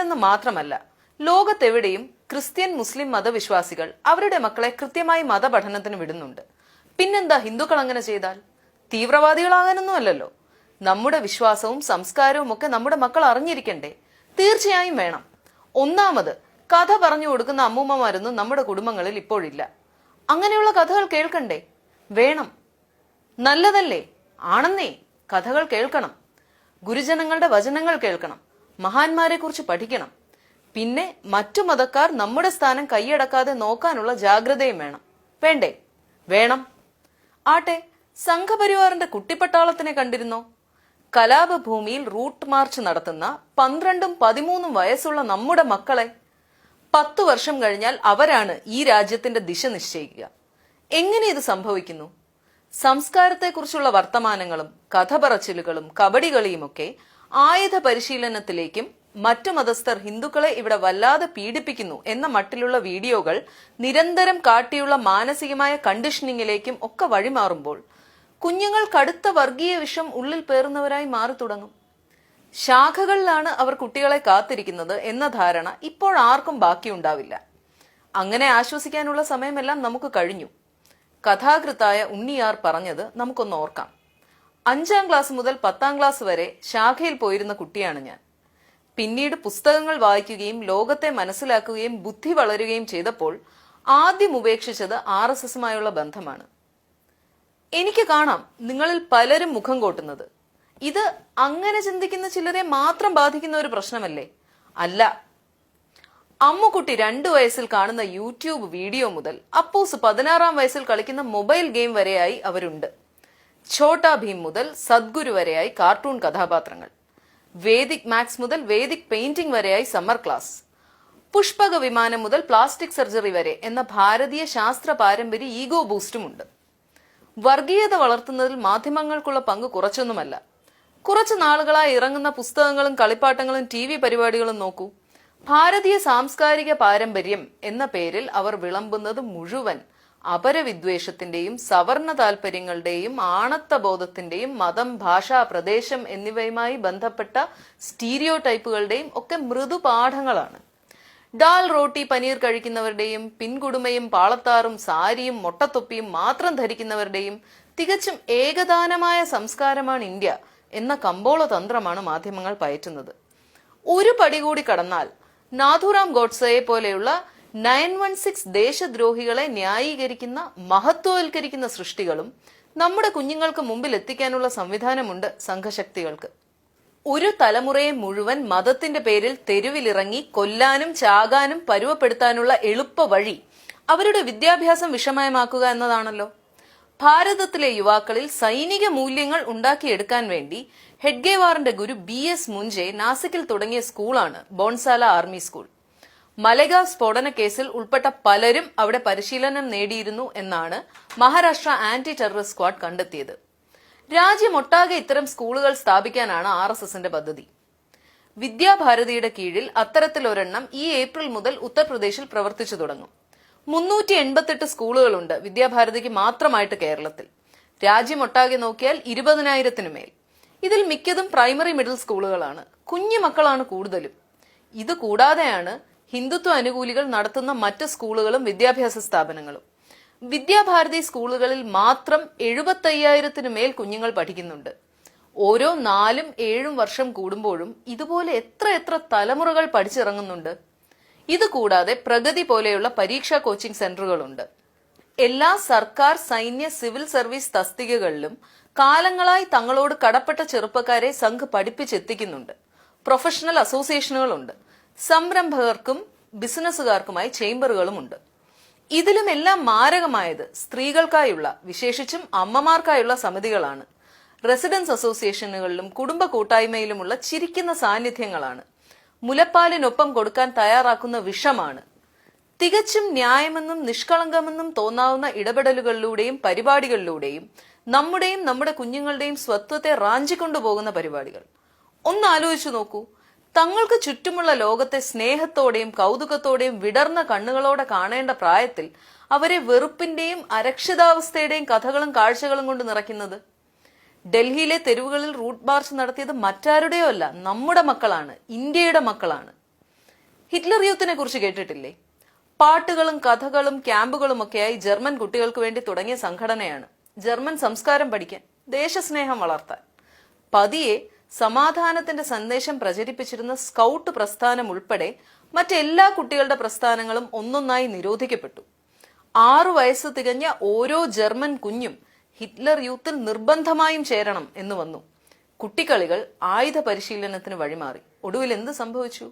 ഇന്ത്യയിലെന്ന് മാത്രമല്ല ലോകത്തെവിടെയും ക്രിസ്ത്യൻ മുസ്ലിം മതവിശ്വാസികൾ അവരുടെ മക്കളെ കൃത്യമായി മതപഠനത്തിന് വിടുന്നുണ്ട്. പിന്നെന്താ ഹിന്ദുക്കൾ അങ്ങനെ ചെയ്താൽ? തീവ്രവാദികളാകാനൊന്നുമല്ലല്ലോ. നമ്മുടെ വിശ്വാസവും സംസ്കാരവും ഒക്കെ നമ്മുടെ മക്കൾ അറിഞ്ഞിരിക്കണ്ടേ? തീർച്ചയായും വേണം. ഒന്നാമത്, കഥ പറഞ്ഞു കൊടുക്കുന്ന അമ്മൂമ്മമാരൊന്നും നമ്മുടെ കുടുംബങ്ങളിൽ ഇപ്പോഴില്ല. അങ്ങനെയുള്ള കഥകൾ കേൾക്കണ്ടേ? വേണം. നല്ലതല്ലേ? ആണെന്നേ. കഥകൾ കേൾക്കണം. ഗുരുജനങ്ങളുടെ വചനങ്ങൾ കേൾക്കണം. മഹാന്മാരെ കുറിച്ച് പഠിക്കണം. പിന്നെ മറ്റു മതക്കാർ നമ്മുടെ സ്ഥാനം കൈയടക്കാതെ നോക്കാനുള്ള ജാഗ്രതയും വേണം. വേണ്ടേ? വേണം. ആട്ടെ, സംഘപരിവാറിന്റെ കുട്ടിപ്പട്ടാളത്തിനെ കണ്ടിരുന്നോ? കലാപഭൂമിയിൽ റൂട്ട് മാർച്ച് നടത്തുന്ന 12ഉം 13ഉം വയസ്സുള്ള നമ്മുടെ മക്കളെ 10 വർഷം കഴിഞ്ഞാൽ അവരാണ് ഈ രാജ്യത്തിന്റെ ദിശ നിശ്ചയിക്കുക. എങ്ങനെ ഇത് സംഭവിക്കുന്നു? സംസ്കാരത്തെക്കുറിച്ചുള്ള വർത്തമാനങ്ങളും കഥ പറച്ചിലുകളും കബഡികളിയുമൊക്കെ ആയുധ പരിശീലനത്തിലേക്കും മറ്റു മതസ്ഥർ ഹിന്ദുക്കളെ ഇവിടെ വല്ലാതെ പീഡിപ്പിക്കുന്നു എന്ന മട്ടിലുള്ള വീഡിയോകൾ നിരന്തരം കാട്ടിയുള്ള മാനസികമായ കണ്ടീഷനിങ്ങിലേക്കും ഒക്കെ വഴിമാറുമ്പോൾ കുഞ്ഞുങ്ങൾ കടുത്ത വർഗീയ വിഷം ഉള്ളിൽ പേറുന്നവരായി മാറി തുടങ്ങും. ശാഖകളിലാണ് അവർ കുട്ടികളെ കാത്തിരിക്കുന്നത് എന്ന ധാരണ ഇപ്പോഴാർക്കും ബാക്കിയുണ്ടാവില്ല. അങ്ങനെ ആശ്വസിക്കാനുള്ള സമയമെല്ലാം നമുക്ക് കഴിഞ്ഞു. കഥാകൃത്തായ ഉണ്ണിയാർ പറഞ്ഞത് നമുക്കൊന്ന് ഓർക്കാം. 5ാം ക്ലാസ് മുതൽ 10ാം ക്ലാസ് വരെ ശാഖയിൽ പോയിരുന്ന കുട്ടിയാണ് ഞാൻ. പിന്നീട് പുസ്തകങ്ങൾ വായിക്കുകയും ലോകത്തെ മനസ്സിലാക്കുകയും ബുദ്ധി വളരുകയും ചെയ്തപ്പോൾ ആദ്യം ഉപേക്ഷിച്ചത് RSSുമായുള്ള ബന്ധമാണ്. എനിക്ക് കാണാം നിങ്ങളിൽ പലരും മുഖം കോട്ടുന്നത്. ഇത് അങ്ങനെ ചിന്തിക്കുന്ന ചിലരെ മാത്രം ബാധിക്കുന്ന ഒരു പ്രശ്നമല്ലേ? അല്ല. അമ്മുക്കുട്ടി 2 വയസ്സിൽ കാണുന്ന യൂട്യൂബ് വീഡിയോ മുതൽ അപ്പൂസ് 16ാം വയസ്സിൽ കളിക്കുന്ന മൊബൈൽ ഗെയിം വരെയായി അവരുണ്ട്. ഛോട്ടാ ഭീം മുതൽ സദ്ഗുരു വരെയായി കാർട്ടൂൺ കഥാപാത്രങ്ങൾ. വേദിക് മാത്സ് മുതൽ വേദിക് പെയിന്റിംഗ് വരെയായി സമ്മർ ക്ലാസ്. പുഷ്പക വിമാനം മുതൽ പ്ലാസ്റ്റിക് സർജറി വരെ എന്ന ഭാരതീയ ശാസ്ത്ര പാരമ്പര്യ ഈഗോ ബൂസ്റ്റുമുണ്ട്. വർഗീയത വളർത്തുന്നതിൽ മാധ്യമങ്ങൾക്കുള്ള പങ്ക് കുറച്ചൊന്നുമല്ല. കുറച്ചു നാളുകളായി ഇറങ്ങുന്ന പുസ്തകങ്ങളും കളിപ്പാട്ടങ്ങളും TV പരിപാടികളും നോക്കൂ. ഭാരതീയ സാംസ്കാരിക പാരമ്പര്യം എന്ന പേരിൽ അവർ വിളമ്പുന്നത് മുഴുവൻ അപരവിദ്വേഷത്തിന്റെയും സവർണ താൽപര്യങ്ങളുടെയും ആണത്തബോധത്തിന്റെയും മതം, ഭാഷ, പ്രദേശം എന്നിവയുമായി ബന്ധപ്പെട്ട സ്റ്റീരിയോ ടൈപ്പുകളുടെയും ഒക്കെ മൃദുപാഠങ്ങളാണ്. ഡാൽ റോട്ടി പനീർ കഴിക്കുന്നവരുടെയും പിൻകുടുമയും പാളത്താറും സാരിയും മൊട്ടത്തൊപ്പിയും മാത്രം ധരിക്കുന്നവരുടെയും തികച്ചും ഏകദാനമായ സംസ്കാരമാണ് ഇന്ത്യ എന്ന കമ്പോള തന്ത്രമാണ് മാധ്യമങ്ങൾ പയറ്റുന്നത്. ഒരു പടി കൂടി കടന്നാൽ നാഥുറാം ഗോഡ്സയെ പോലെയുള്ള 916 ദേശദ്രോഹികളെ ന്യായീകരിക്കുന്ന മഹത്വവൽക്കരിക്കുന്ന സൃഷ്ടികളും നമ്മുടെ കുഞ്ഞുങ്ങൾക്ക് മുമ്പിൽ എത്തിക്കാനുള്ള സംവിധാനമുണ്ട് സംഘശക്തികൾക്ക്. ഒരു തലമുറയെ മുഴുവൻ മതത്തിന്റെ പേരിൽ തെരുവിലിറങ്ങി കൊല്ലാനും ചാകാനും പരുവപ്പെടുത്താനുള്ള എളുപ്പ വഴി അവരുടെ വിദ്യാഭ്യാസം വിഷമയമാക്കുക എന്നതാണല്ലോ. ഭാരതത്തിലെ യുവാക്കളിൽ സൈനിക മൂല്യങ്ങൾ ഉണ്ടാക്കിയെടുക്കാൻ വേണ്ടി ഹെഡ്ഗേവാറിന്റെ ഗുരു BS മുൻജെ നാസിക്കിൽ തുടങ്ങിയ സ്കൂളാണ് ബോൺസാല ആർമി സ്കൂൾ. മലഗാവ് സ്ഫോടന കേസിൽ ഉൾപ്പെട്ട പലരും അവിടെ പരിശീലനം നേടിയിരുന്നു എന്നാണ് മഹാരാഷ്ട്ര ആന്റി ടെററിസ്റ്റ് സ്ക്വാഡ് കണ്ടെത്തിയത്. രാജ്യമൊട്ടാകെ ഇത്തരം സ്കൂളുകൾ സ്ഥാപിക്കാനാണ് RSSന്റെ പദ്ധതി. വിദ്യാഭാരതിയുടെ കീഴിൽ അത്തരത്തിലൊരെണ്ണം ഈ ഏപ്രിൽ മുതൽ ഉത്തർപ്രദേശിൽ പ്രവർത്തിച്ചു തുടങ്ങും. 388 സ്കൂളുകളുണ്ട് വിദ്യാഭാരതിക്ക് മാത്രമായിട്ട് കേരളത്തിൽ. രാജ്യമൊട്ടാകെ നോക്കിയാൽ 20,000-ന് മേൽ. ഇതിൽ മിക്കതും പ്രൈമറി മിഡിൽ സ്കൂളുകളാണ്. കുഞ്ഞു മക്കളാണ് കൂടുതലും. ഇത് കൂടാതെയാണ് ഹിന്ദുത്വ അനുകൂലികൾ നടത്തുന്ന മറ്റ് സ്കൂളുകളും വിദ്യാഭ്യാസ സ്ഥാപനങ്ങളും. വിദ്യാഭാരതി സ്കൂളുകളിൽ മാത്രം 75,000-ന് മേൽ കുഞ്ഞുങ്ങൾ പഠിക്കുന്നുണ്ട്. ഓരോ 4-7 വർഷം കൂടുമ്പോഴും ഇതുപോലെ എത്ര തലമുറകൾ പഠിച്ചിറങ്ങുന്നുണ്ട്. ഇത് കൂടാതെ പ്രഗതി പോലെയുള്ള പരീക്ഷാ കോച്ചിംഗ് സെന്ററുകളുണ്ട്. എല്ലാ സർക്കാർ, സൈന്യ, സിവിൽ സർവീസ് തസ്തികകളിലും കാലങ്ങളായി തങ്ങളോട് കടപ്പെട്ട ചെറുപ്പക്കാരെ സംഘ് പഠിപ്പിച്ചെത്തിക്കുന്നുണ്ട്. പ്രൊഫഷണൽ അസോസിയേഷനുകളുണ്ട്. സംരംഭകർക്കും ബിസിനസ്സുകാർക്കുമായി ചേംബറുകളുമുണ്ട്. ഇതിലുമെല്ലാം മാരകമായത് സ്ത്രീകൾക്കായുള്ള, വിശേഷിച്ചും അമ്മമാർക്കായുള്ള സമിതികളാണ്. റെസിഡൻസ് അസോസിയേഷനുകളിലും കുടുംബ കൂട്ടായ്മയിലുമുള്ള ചിരിക്കുന്ന സാന്നിധ്യങ്ങളാണ്. മുലപ്പാലിനൊപ്പം കൊടുക്കാൻ തയ്യാറാക്കുന്ന വിഷമാണ്. തികച്ചും ന്യായമെന്നും നിഷ്കളങ്കമെന്നും തോന്നാവുന്ന ഇടപെടലുകളിലൂടെയും പരിപാടികളിലൂടെയും നമ്മുടെയും നമ്മുടെ കുഞ്ഞുങ്ങളുടെയും സ്വത്വത്തെ റാഞ്ചിക്കൊണ്ടുപോകുന്ന പരിപാടികൾ. ഒന്ന് ആലോചിച്ചു നോക്കൂ. തങ്ങൾക്ക് ചുറ്റുമുള്ള ലോകത്തെ സ്നേഹത്തോടെയും കൗതുകത്തോടെയും വിടർന്ന കണ്ണുകളോടെ കാണേണ്ട പ്രായത്തിൽ അവരെ വെറുപ്പിന്റെയും അരക്ഷിതാവസ്ഥയുടെയും കഥകളും കാഴ്ചകളും കൊണ്ട് നിറയ്ക്കുന്നത്. ഡൽഹിയിലെ തെരുവുകളിൽ റൂട്ട് മാർച്ച് നടത്തിയത് മറ്റാരുടെയോ അല്ല, നമ്മുടെ മക്കളാണ്, ഇന്ത്യയുടെ മക്കളാണ്. ഹിറ്റ്ലർ യൂത്തിനെ കുറിച്ച് കേട്ടിട്ടില്ലേ? പാട്ടുകളും കഥകളും ക്യാമ്പുകളും ഒക്കെയായി ജർമ്മൻ കുട്ടികൾക്ക് വേണ്ടി തുടങ്ങിയ സംഘടനയാണ്. ജർമ്മൻ സംസ്കാരം പഠിക്കാൻ, ദേശസ്നേഹം വളർത്താൻ. പതിയെ സമാധാനത്തിന്റെ സന്ദേശം പ്രചരിപ്പിച്ചിരുന്ന സ്കൗട്ട് പ്രസ്ഥാനം ഉൾപ്പെടെ മറ്റെല്ലാ കുട്ടികളുടെ പ്രസ്ഥാനങ്ങളും ഒന്നൊന്നായി നിരോധിക്കപ്പെട്ടു. 6 വയസ്സ് തികഞ്ഞ ഓരോ ജർമ്മൻ കുഞ്ഞും ഹിറ്റ്ലർ യൂത്തിൽ നിർബന്ധമായും ചേരണം എന്ന് വന്നു. കുട്ടിക്കളികൾ ആയുധ പരിശീലനത്തിന് വഴിമാറി. ഒടുവിൽ എന്ത് സംഭവിച്ചു?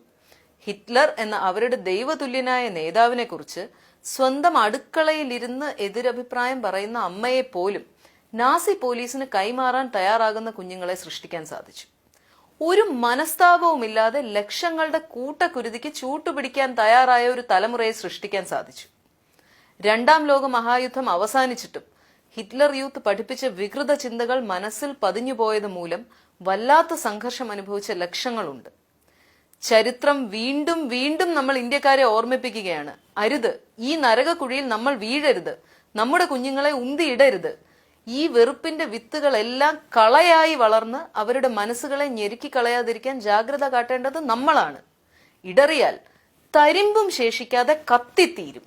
ഹിറ്റ്ലർ എന്ന അവരുടെ ദൈവതുല്യനായ നേതാവിനെ കുറിച്ച് സ്വന്തം അടുക്കളയിലിരുന്ന് എതിരഭിപ്രായം പറയുന്ന അമ്മയെ പോലും നാസി പോലീസിന് കൈമാറാൻ തയ്യാറാകുന്ന കുഞ്ഞുങ്ങളെ സൃഷ്ടിക്കാൻ സാധിച്ചു. ഒരു മനസ്താപവുമില്ലാതെ ലക്ഷങ്ങളുടെ കൂട്ടക്കുരുതിക്ക് ചൂട്ടുപിടിക്കാൻ തയ്യാറായ ഒരു തലമുറയെ സൃഷ്ടിക്കാൻ സാധിച്ചു. 2ാം ലോക മഹായുദ്ധം അവസാനിച്ചിട്ടും ഹിറ്റ്ലർ യൂത്ത് പഠിപ്പിച്ച വികൃത ചിന്തകൾ മനസ്സിൽ പതിഞ്ഞുപോയത് മൂലം വല്ലാത്ത സംഘർഷം അനുഭവിച്ച ലക്ഷങ്ങളുണ്ട്. ചരിത്രം വീണ്ടും വീണ്ടും നമ്മൾ ഇന്ത്യക്കാരെ ഓർമ്മിപ്പിക്കുകയാണ്. അരുത്, ഈ നരകക്കുഴിയിൽ നമ്മൾ വീഴരുത്, നമ്മുടെ കുഞ്ഞുങ്ങളെ ഉന്തിയിടരുത്. ഈ വെറുപ്പിന്റെ വിത്തുകളെല്ലാം കളയായി വളർന്ന് അവരുടെ മനസ്സുകളെ ഞെരുക്കി കളയാതിരിക്കാൻ ജാഗ്രത കാട്ടേണ്ടത് നമ്മളാണ്. ഇടറിയാൽ തരിമ്പും ശേഷിക്കാതെ കത്തിത്തീരും.